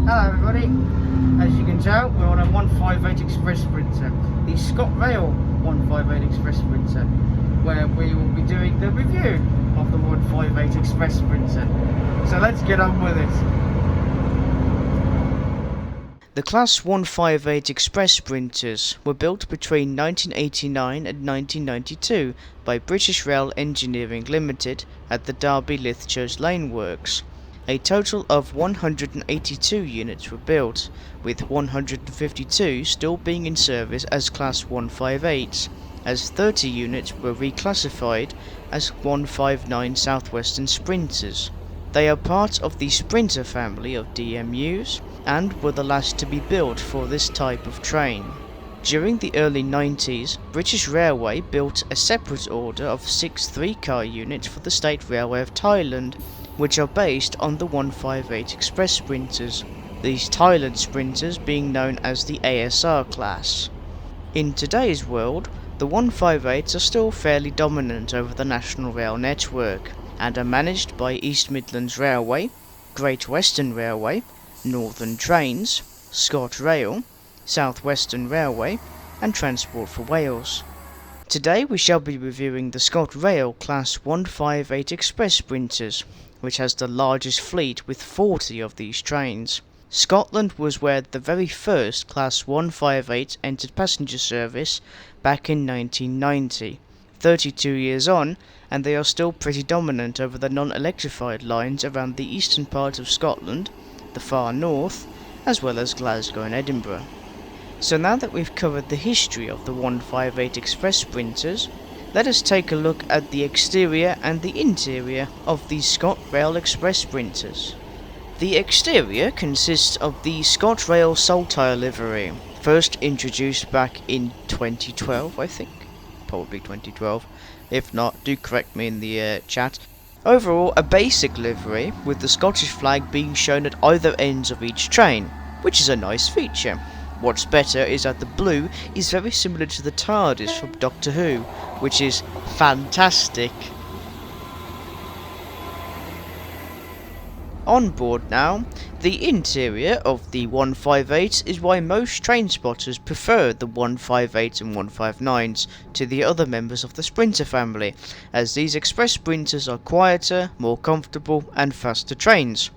Hello everybody, as you can tell we're on a 158 Express Sprinter, the Scotrail 158 Express Sprinter, where we will be doing the review of the 158 Express Sprinter. So let's get on with it. The Class 158 Express Sprinters were built between 1989 and 1992 by British Rail Engineering Limited at the Derby Lithchurch Lane Works. A total of 182 units were built, with 152 still being in service as Class 158s, as 30 units were reclassified as 159 Southwestern Sprinters. They are part of the Sprinter family of DMUs, and were the last to be built for this type of train. During the early 90s, British Railway built a separate order of 6 3-car units for the State Railway of Thailand, which are based on the 158 Express Sprinters, these Thailand Sprinters being known as the ASR class. In today's world, the 158s are still fairly dominant over the National Rail network, and are managed by East Midlands Railway, Great Western Railway, Northern Trains, Scotrail, South Western Railway, and Transport for Wales. Today we shall be reviewing the Scotrail Class 158 Express Sprinters, which has the largest fleet with 40 of these trains. Scotland was where the very first Class 158 entered passenger service back in 1990. 32 years on, and they are still pretty dominant over the non-electrified lines around the eastern part of Scotland, the far north, as well as Glasgow and Edinburgh. So now that we've covered the history of the 158 Express Sprinters, let us take a look at the exterior and the interior of the Scotrail Express Sprinters. The exterior consists of the Scotrail Saltire livery, first introduced back in 2012, I think. Probably 2012. If not, do correct me in the chat. Overall, a basic livery, with the Scottish flag being shown at either ends of each train, which is a nice feature. What's better is that the blue is very similar to the TARDIS from Doctor Who, which is fantastic. On board now, the interior of the 158 is why most train spotters prefer the 158 and 159s to the other members of the Sprinter family, as these express sprinters are quieter, more comfortable and faster trains.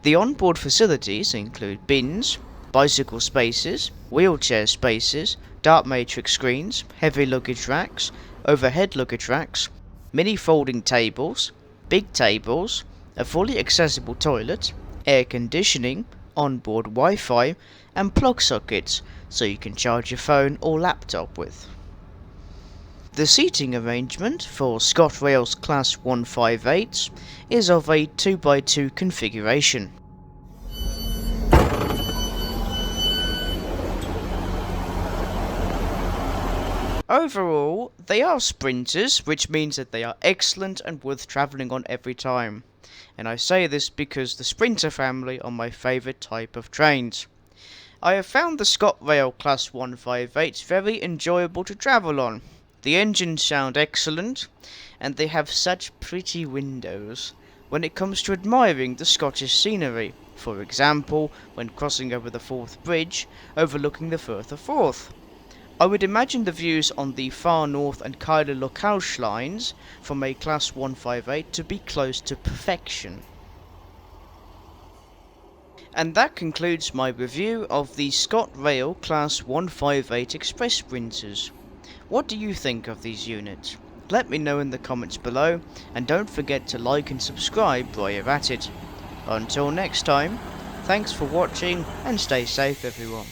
The onboard facilities include bins, bicycle spaces, wheelchair spaces, dark matrix screens, heavy luggage racks, overhead luggage racks, mini folding tables, big tables, a fully accessible toilet, air conditioning, onboard Wi-Fi, and plug sockets so you can charge your phone or laptop with. The seating arrangement for Scotrail's Class 158s is of a 2x2 configuration. Overall, they are sprinters, which means that they are excellent and worth travelling on every time. And I say this because the Sprinter family are my favourite type of trains. I have found the Scotrail Class 158s very enjoyable to travel on. The engines sound excellent, and they have such pretty windows when it comes to admiring the Scottish scenery. For example, when crossing over the Forth Bridge, overlooking the Firth of Forth. I would imagine the views on the far north and Kylie lines from a Class 158 to be close to perfection. And that concludes my review of the Scotrail Class 158 Express Sprinters. What do you think of these units? Let me know in the comments below, and don't forget to like and subscribe while you're at it. Until next time, thanks for watching and stay safe everyone.